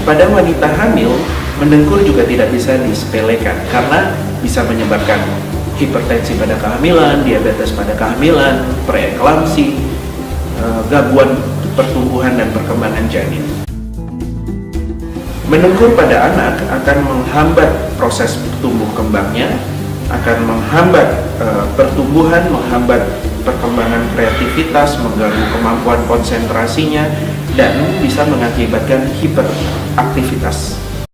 Pada wanita hamil, mendengkur juga tidak bisa disepelekan karena bisa menyebabkan hipertensi pada kehamilan, diabetes pada kehamilan, preeklamsi, gangguan pertumbuhan dan perkembangan janin. Mendengkur pada anak akan menghambat proses tumbuh kembangnya, akan menghambat pertumbuhan, menghambat perkembangan kreativitas, mengganggu kemampuan konsentrasinya, dan bisa mengakibatkan hiperaktivitas.